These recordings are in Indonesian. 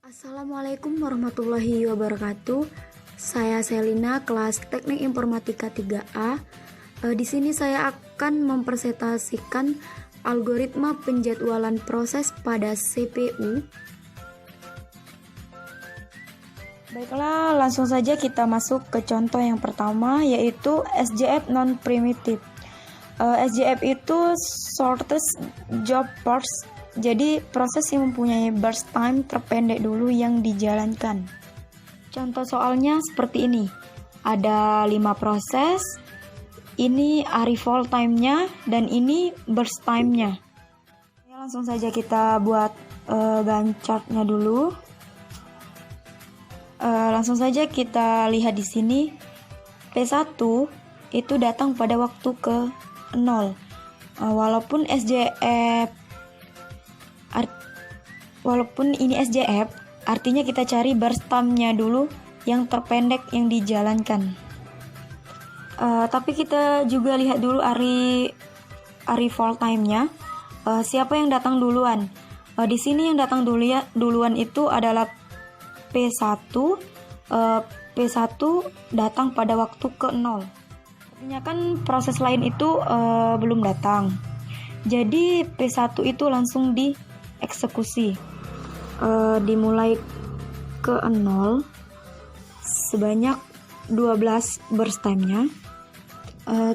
Assalamualaikum warahmatullahi wabarakatuh. Saya Selina, kelas Teknik Informatika 3A. Di sini saya akan mempresentasikan algoritma penjadwalan proses pada CPU. Baiklah, langsung saja kita masuk ke contoh yang pertama, yaitu SJF non-primitive. SJF itu shortest job burst. Jadi proses yang mempunyai burst time terpendek dulu yang dijalankan. Contoh soalnya seperti ini. Ada 5 proses. Ini arrival time-nya dan ini burst time-nya. Langsung saja kita buat Gantt chart-nya dulu. Langsung saja kita lihat di sini. P1 itu datang pada waktu ke 0. Walaupun ini SJF, artinya kita cari burst time-nya dulu yang terpendek yang dijalankan. Tapi kita juga lihat dulu arrival time-nya. Siapa yang datang duluan? Di sini yang datang duluan itu adalah P1. P1 datang pada waktu ke 0. Artinya kan proses lain itu belum datang. Jadi P1 itu langsung dieksekusi. Dimulai ke 0 sebanyak 12 burst time-nya.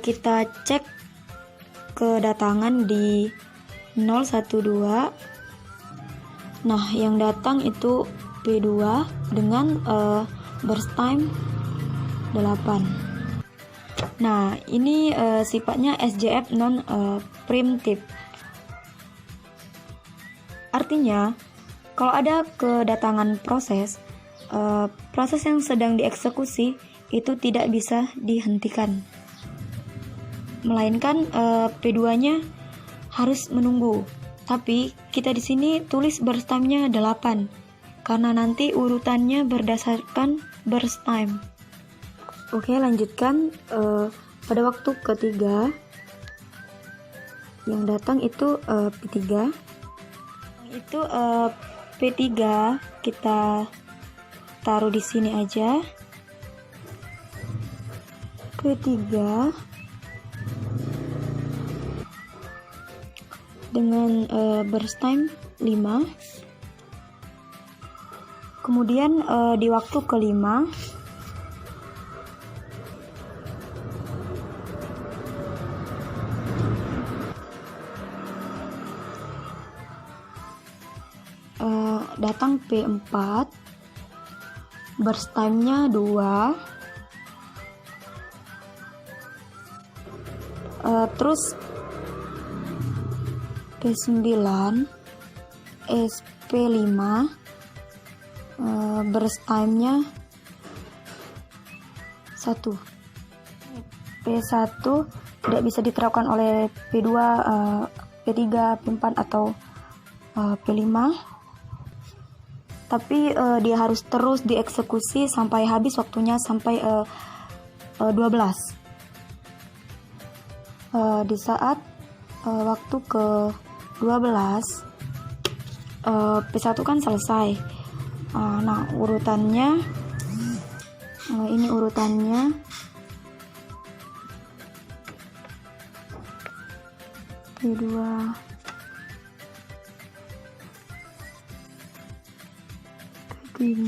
Kita cek kedatangan di 012. Nah, yang datang itu P2 dengan burst time 8. Nah, ini sifatnya SJF non-primitive. Artinya, kalau ada kedatangan proses yang sedang dieksekusi itu tidak bisa dihentikan. Melainkan P2-nya harus menunggu. Tapi kita di sini tulis burst time-nya 8 karena nanti urutannya berdasarkan burst time. Oke, lanjutkan. Pada waktu ketiga yang datang itu P3. Itu P3 kita taruh di sini aja. P3 dengan burst time 5. Kemudian di waktu kelima datang P4, burst time-nya 2. Terus P9, SP5, burst time-nya 1. P1 tidak bisa diterapkan oleh P2, P3, P4 atau P5. Tapi dia harus terus dieksekusi sampai habis waktunya, sampai 12. Di saat waktu ke 12 P1 kan selesai. Nah, urutannya ini urutannya P2, P3,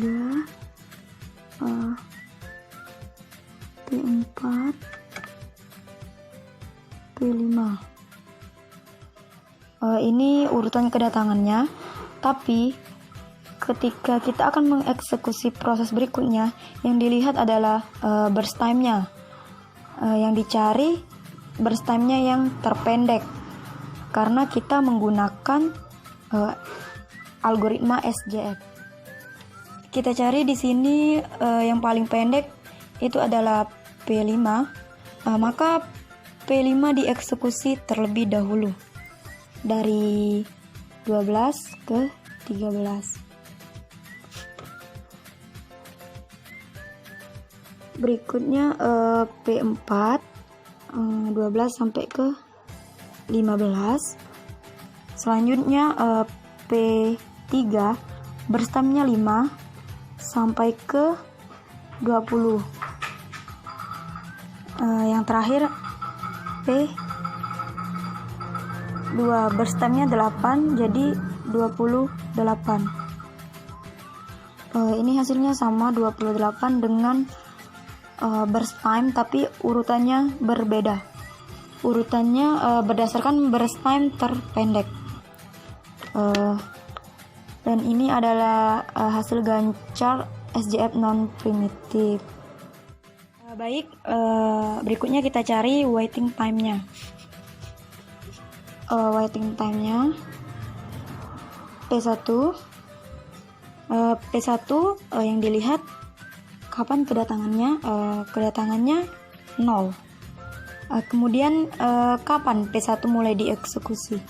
P4, P5. Ini urutan kedatangannya. Tapi ketika kita akan mengeksekusi proses berikutnya, yang dilihat adalah burst time-nya. Yang dicari burst time-nya yang terpendek karena kita menggunakan algoritma SJF. Kita cari di sini yang paling pendek itu adalah P5. Maka P5 dieksekusi terlebih dahulu dari 12 ke 13. Berikutnya P4 12 sampai ke 15. Selanjutnya P3 burst time-nya 5 sampai ke 20. Yang terakhir P2, burst time-nya 8 jadi 28. Ini hasilnya sama 28 dengan burst time, tapi urutannya berbeda. Urutannya berdasarkan burst time terpendek. Dan ini adalah hasil gancar SJF non primitif. Baik, berikutnya kita cari waiting time-nya. Waiting time-nya P1. P1 yang dilihat kapan kedatangannya? Kedatangannya 0. Kemudian kapan P1 mulai dieksekusi?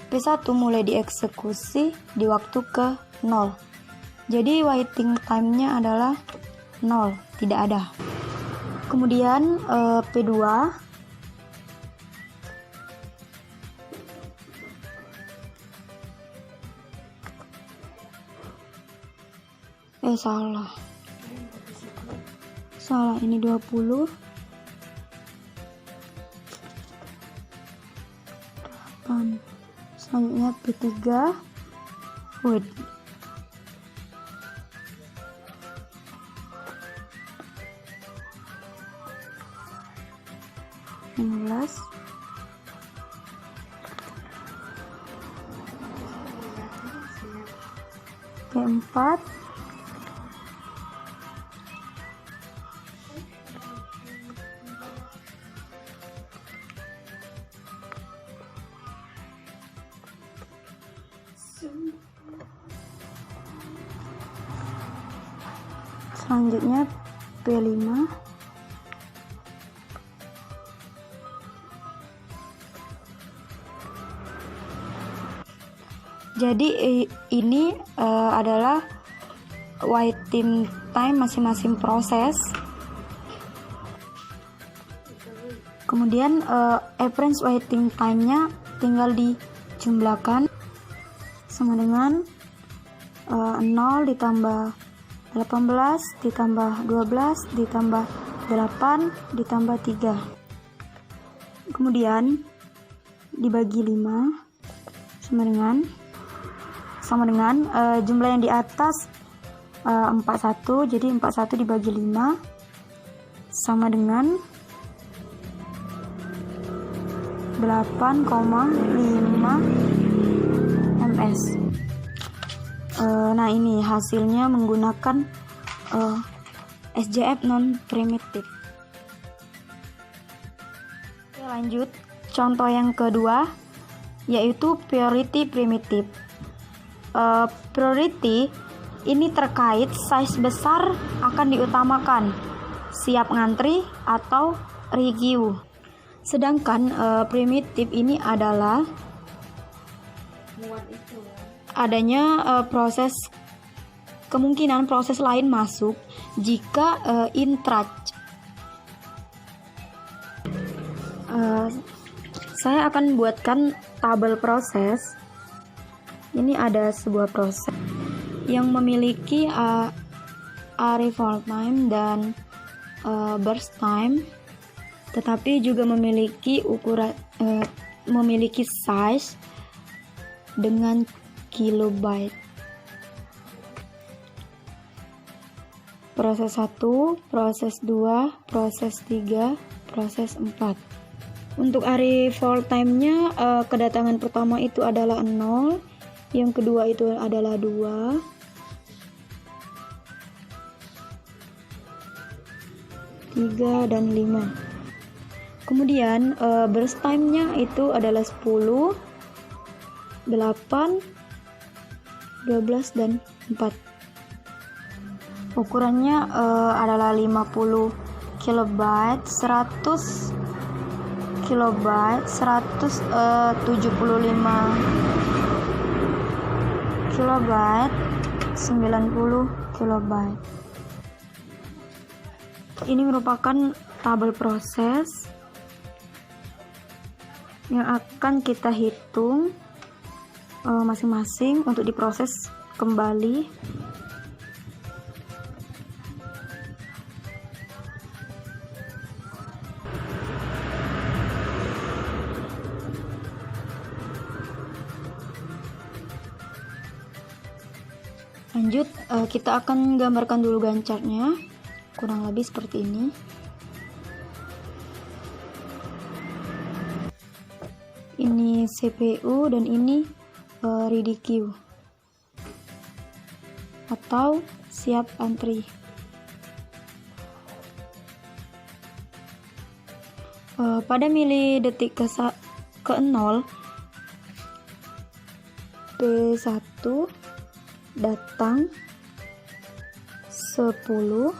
P1 mulai dieksekusi di waktu ke 0. Jadi waiting time-nya adalah 0, tidak ada. Kemudian P2 salah ini 20. Selanjutnya P3 wait. P4 selanjutnya P5 jadi ini adalah waiting time masing-masing proses. Kemudian average waiting time-nya tinggal dijumlahkan sama dengan 0 ditambah 18 ditambah 12 ditambah 8 ditambah 3. Kemudian dibagi 5 sama dengan jumlah yang di atas 41, jadi 41 dibagi 5 sama dengan 8,5 ms. Nah, ini hasilnya menggunakan SJF non primitif. Oke, lanjut contoh yang kedua, yaitu priority primitif. Priority ini terkait size besar akan diutamakan, siap ngantri atau requeue. Sedangkan primitif ini adalah adanya kemungkinan proses lain masuk jika intrage. Saya akan buatkan tabel proses. Ini ada sebuah proses yang memiliki arrival time dan burst time, tetapi juga memiliki ukuran memiliki size dengan kilobyte. Proses 1, proses 2, proses 3, proses 4. Untuk arrival time-nya kedatangan pertama itu adalah 0, yang kedua itu adalah 2, tiga, dan 5. Kemudian burst time-nya itu adalah 10, 8, 12, dan 4. Ukurannya adalah 50 kilobyte, 100 kilobyte, 175 kilobyte, 90 kilobyte. Ini merupakan tabel proses yang akan kita hitung masing-masing untuk diproses kembali. Lanjut, kita akan gambarkan dulu Gantt chart-nya, kurang lebih seperti ini. Ini CPU dan ini ready queue atau siap antri. Pada mili detik ke 0, P1 datang 10,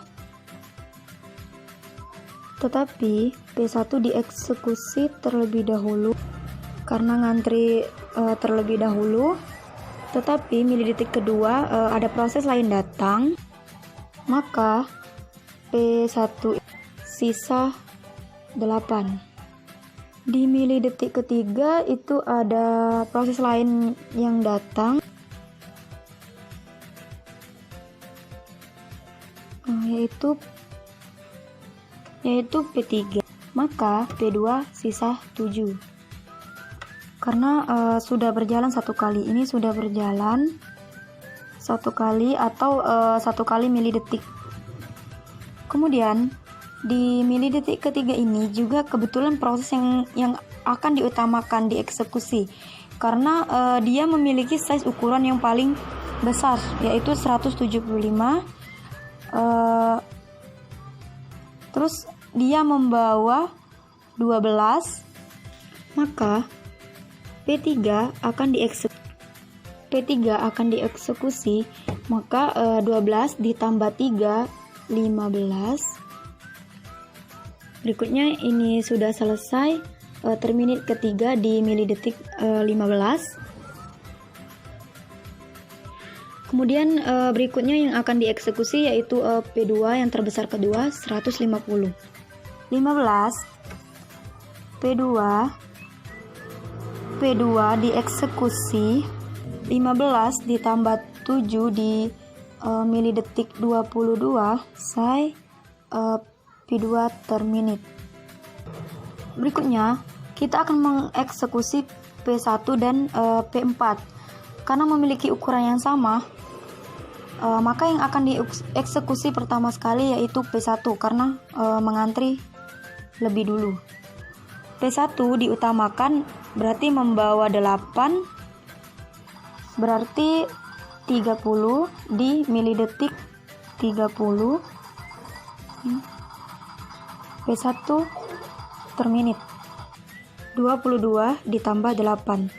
tetapi P1 dieksekusi terlebih dahulu karena ngantri terlebih dahulu. Tetapi mili detik kedua ada proses lain datang, maka P1 sisa 8. Di mili detik ketiga itu ada proses lain yang datang, yaitu P3, maka P2 sisa 7. Karena sudah berjalan satu kali, ini sudah berjalan satu kali atau satu kali mili detik. Kemudian di mili detik ketiga ini juga kebetulan proses yang akan diutamakan dieksekusi karena dia memiliki size ukuran yang paling besar, yaitu 175. Terus dia membawa 12, maka P3 akan dieksekusi, maka 12 ditambah 3, 15. Berikutnya ini sudah selesai terminit ketiga di mili detik 15. Kemudian berikutnya yang akan dieksekusi yaitu P2 yang terbesar kedua 150. 15 P2 dieksekusi, 15 ditambah 7 di mili detik 22 selesai P2 terminit. Berikutnya kita akan mengeksekusi P1 dan P4 karena memiliki ukuran yang sama. Maka yang akan dieksekusi pertama sekali yaitu P1 karena mengantri lebih dulu. P1 diutamakan berarti membawa 8, berarti 30 di mili detik 30. P1 terminit 22 ditambah 8,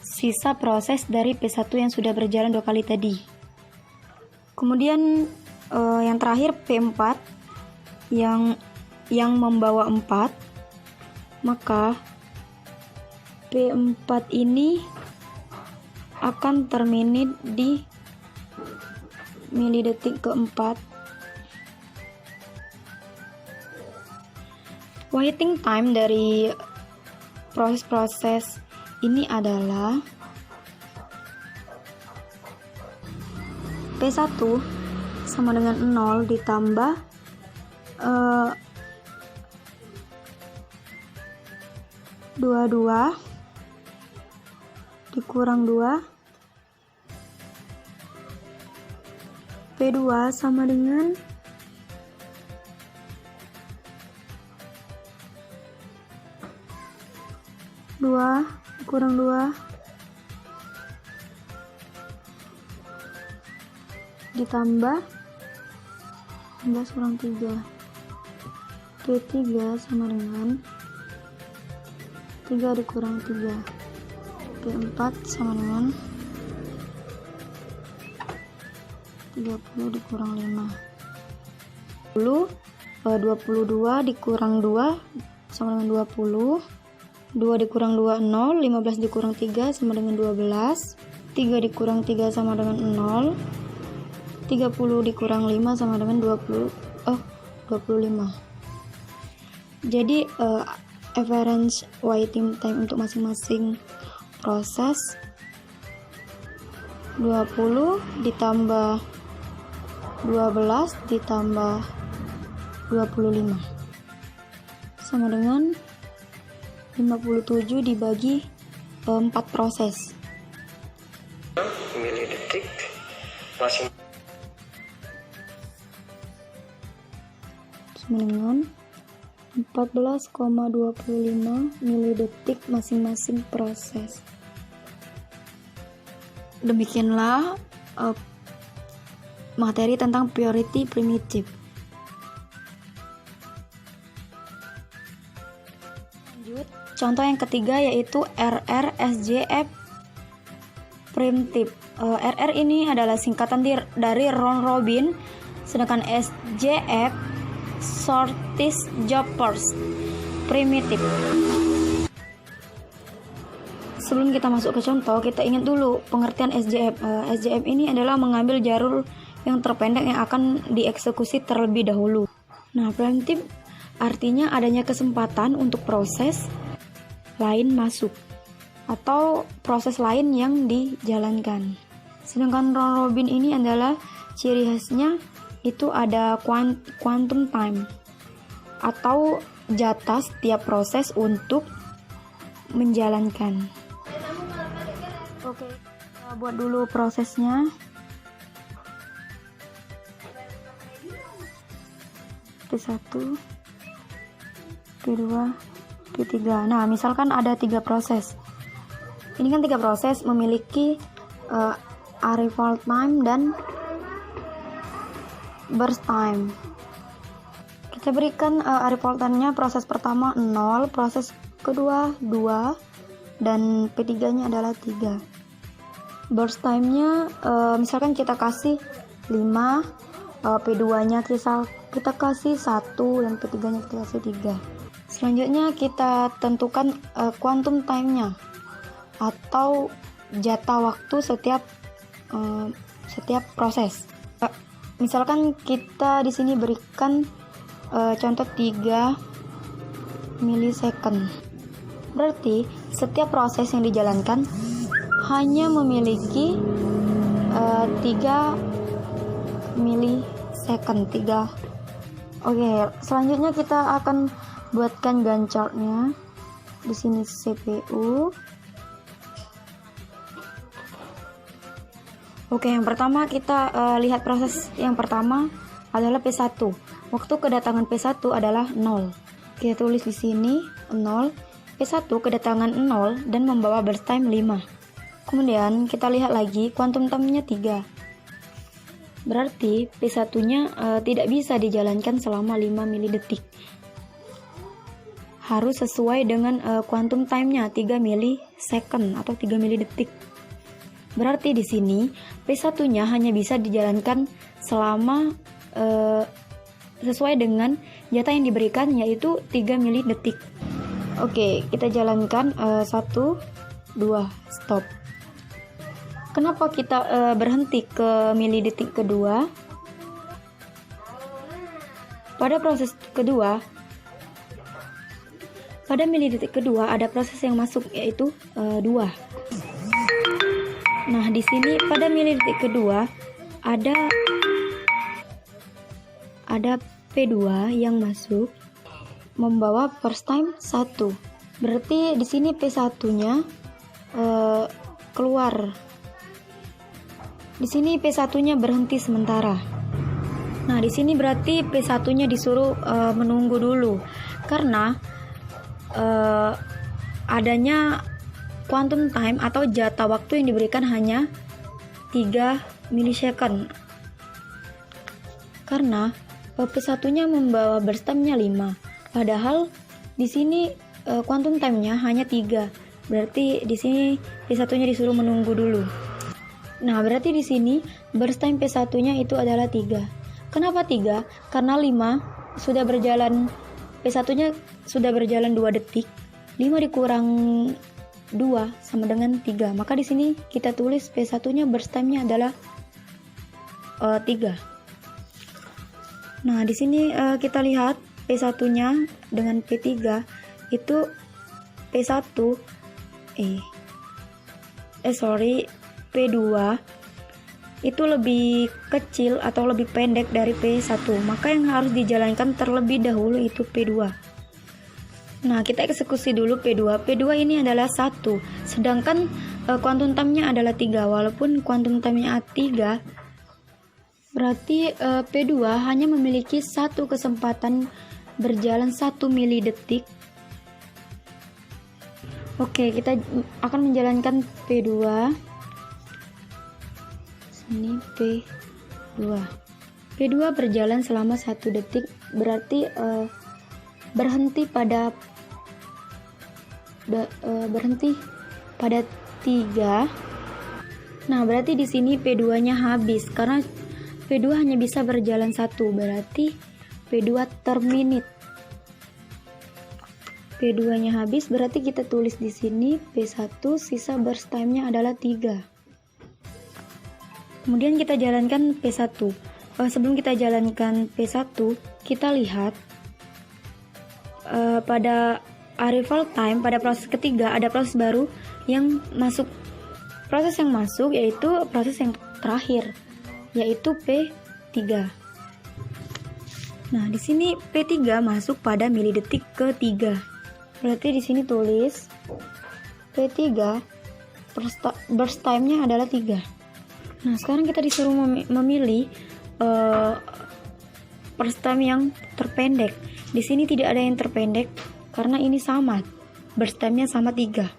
sisa proses dari P1 yang sudah berjalan 2 kali tadi. Kemudian yang terakhir P4 yang membawa 4, maka P4 ini akan terminit di mili detik keempat. Waiting time dari proses-proses ini adalah P1 sama dengan 0 ditambah 22 dikurang 2, P2 sama dengan 2 dikurang 2 ditambah 11 kurang 3, P3 sama dengan 3 dikurang 3, P4 sama dengan 30 dikurang 5, 22 dikurang 2 sama dengan 20, 2 dikurang 2 0, 15 dikurang 3 sama dengan 12, 3 dikurang 3 sama dengan 0, 30 dikurang 5 sama dengan 25. Jadi average waiting time untuk masing-masing proses 20 ditambah 12 ditambah 25 sama dengan 57 dibagi 4 proses. Milidetik masing sama dengan 14,25 milidetik masing-masing proses. Demikianlah materi tentang priority primitive. Lanjut, contoh yang ketiga yaitu RR SJF primitive. RR ini adalah singkatan dari round robin, sedangkan SJF shortest job first primitive. Sebelum kita masuk ke contoh, kita ingat dulu pengertian SJF. SJF ini adalah mengambil jalur yang terpendek yang akan dieksekusi terlebih dahulu. Nah, preemptive artinya adanya kesempatan untuk proses lain masuk atau proses lain yang dijalankan. Sedangkan round robin ini adalah ciri khasnya itu ada quantum time atau jatah setiap proses untuk menjalankan. Oke, kita buat dulu prosesnya. P1, P2, P3. Nah, misalkan ada 3 proses. Ini kan 3 proses memiliki arrival time dan burst time. Kita berikan arrival time-nya proses pertama 0, proses kedua 2, dan P3-nya adalah 3. Burst time-nya misalkan kita kasih 5, P2-nya kita kasih 1, dan P3-nya kita kasih 3. Selanjutnya kita tentukan quantum time-nya atau jatah waktu setiap proses. Misalkan kita di sini berikan contoh 3 milisecond. Berarti setiap proses yang dijalankan hanya memiliki 3 milisecond. Oke, selanjutnya kita akan buatkan Gantt chart-nya. Di sini CPU. Oke, yang pertama kita lihat proses yang pertama adalah P1. Waktu kedatangan P1 adalah 0. Kita tulis di sini 0. P1 kedatangan 0 dan membawa burst time 5. Kemudian kita lihat lagi quantum time-nya 3. Berarti P1-nya tidak bisa dijalankan selama 5 milidetik. Harus sesuai dengan quantum time-nya 3 milisecond atau 3 milidetik. Berarti di sini P1-nya hanya bisa dijalankan selama sesuai dengan jatah yang diberikan, yaitu 3 milidetik. Oke, kita jalankan 1, 2, stop. Kenapa kita berhenti ke milidetik kedua? Pada proses kedua, pada milidetik kedua ada proses yang masuk, yaitu 2. Nah, di sini pada milidetik kedua ada P2 yang masuk membawa first time 1. Berarti di sini P1-nya keluar. Di sini P1-nya berhenti sementara. Nah, di sini berarti P1-nya disuruh menunggu dulu karena adanya quantum time atau jatah waktu yang diberikan hanya 3 milisecond. Karena P1-nya membawa burst time-nya 5. Padahal di sini quantum time-nya hanya 3. Berarti di sini P1-nya disuruh menunggu dulu. Nah, berarti di sini burst time P1-nya itu adalah 3. Kenapa 3? Karena 5 sudah berjalan, P1-nya sudah berjalan 2 detik. 5 dikurang 2 sama dengan 3. Maka di sini kita tulis P1-nya burst time-nya adalah 3. Nah, di sini kita lihat P1-nya dengan P3 itu P2 itu lebih kecil atau lebih pendek dari P1, maka yang harus dijalankan terlebih dahulu itu P2. Nah, kita eksekusi dulu P2. P2 ini adalah 1, sedangkan quantum time-nya adalah 3. Walaupun quantum time-nya 3, berarti P2 hanya memiliki satu kesempatan berjalan 1 milidetik. Oke, kita akan menjalankan P2. Sini P2. P2 berjalan selama 1 detik, berarti berhenti pada 3. Nah, berarti di sini P2-nya habis karena P2 hanya bisa berjalan 1, berarti P2 terminit. P2-nya habis, berarti kita tulis di sini P1, sisa burst time-nya adalah 3. Kemudian kita jalankan P1. Sebelum kita jalankan P1, kita lihat pada arrival time, pada proses ketiga ada proses baru yang masuk. Proses yang masuk yaitu proses yang terakhir, yaitu P3. Nah, di sini P3 masuk pada milidetik ke-3. Berarti di sini tulis P3 burst time-nya adalah 3. Nah, sekarang kita disuruh memilih burst time yang terpendek. Di sini tidak ada yang terpendek karena ini sama. Burst time-nya sama 3.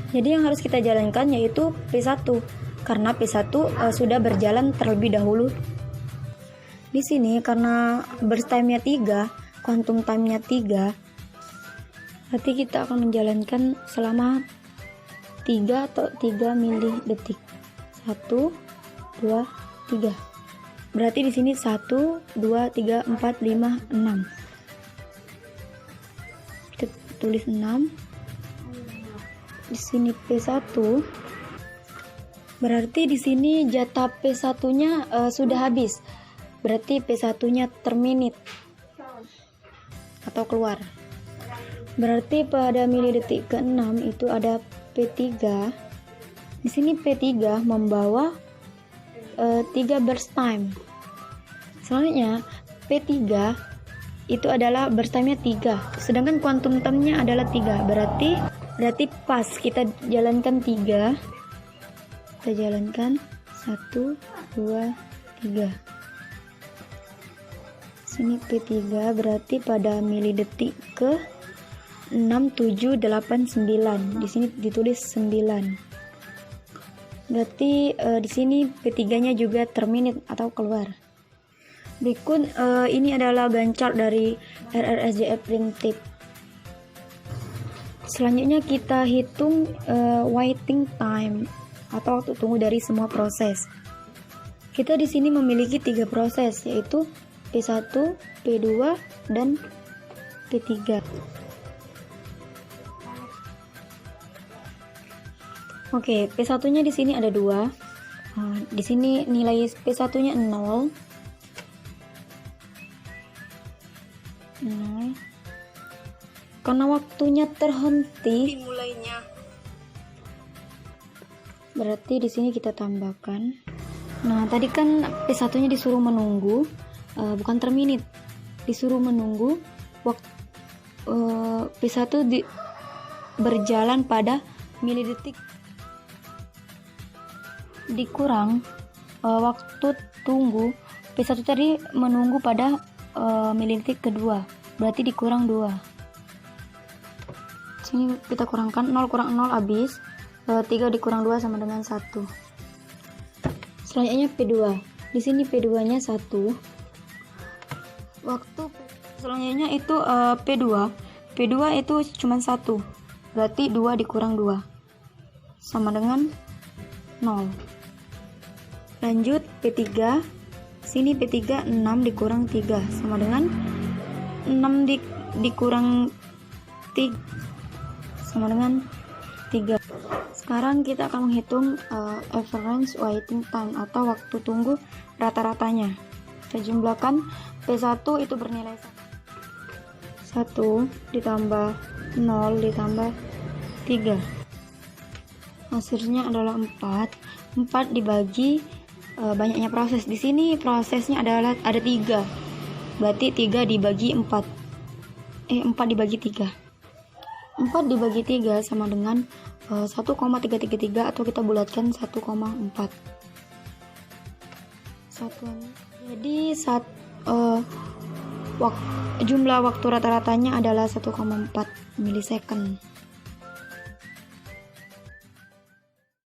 Jadi yang harus kita jalankan yaitu P1 karena P1 sudah berjalan terlebih dahulu. Di sini karena burst time-nya 3, quantum time-nya 3, berarti kita akan menjalankan selama 3 atau 3 milidetik. 1, 2, 3. Berarti di sini 1, 2, 3, 4, 5, 6. Kita tulis 6. Di sini P1. Berarti di sini jatah P1-nya sudah habis. Berarti P1-nya terminit atau keluar. Berarti pada milidetik ke-6 itu ada P3. Di sini P3 membawa 3 burst time. Selanjutnya P3 itu adalah burst time-nya 3, sedangkan quantum time-nya adalah 3. Berarti pas kita jalankan 3. Kita jalankan 1, 2, 3. Sini P3 berarti pada milidetik ke 6, 7, 8, 9. Di sini ditulis 9. Berarti di sini P3-nya juga terminit atau keluar. Berikut ini adalah Gantt chart dari RRSJF primitif. Selanjutnya kita hitung waiting time atau waktu tunggu dari semua proses. Kita di sini memiliki 3 proses, yaitu P1, P2, dan P3. Oke, P1-nya di sini ada 2. Di sini nilai P1-nya 0. Karena waktunya terhenti, berarti di sini kita tambahkan. Nah, tadi kan P1-nya disuruh menunggu, bukan terminit, disuruh menunggu waktu P1 berjalan pada milidetik, dikurang waktu tunggu P1 tadi menunggu pada milidetik kedua, berarti dikurang 2. Sini kita kurangkan 0 kurang 0 habis, 3 dikurang 2 sama dengan 1. Selanjutnya P2. Di sini P2-nya 1. Waktu selanjutnya itu P2. P2 itu cuma 1. Berarti 2 dikurang 2 sama dengan 0. Lanjut P3. Sini P3 6 dikurang 3 sama dengan 6 dikurang 3 sama dengan 3. Sekarang kita akan menghitung average waiting time atau waktu tunggu rata-ratanya. Kita jumlahkan P1 itu bernilai 1 ditambah 0 ditambah 3. Hasilnya adalah 4. 4 dibagi banyaknya proses. Di sini prosesnya adalah ada 3. Berarti 3 dibagi 4. 4 dibagi 3. 4 dibagi 3 sama dengan 1,333 atau kita bulatkan 1,4. Jadi jumlah waktu rata-ratanya adalah 1,4 milisecond.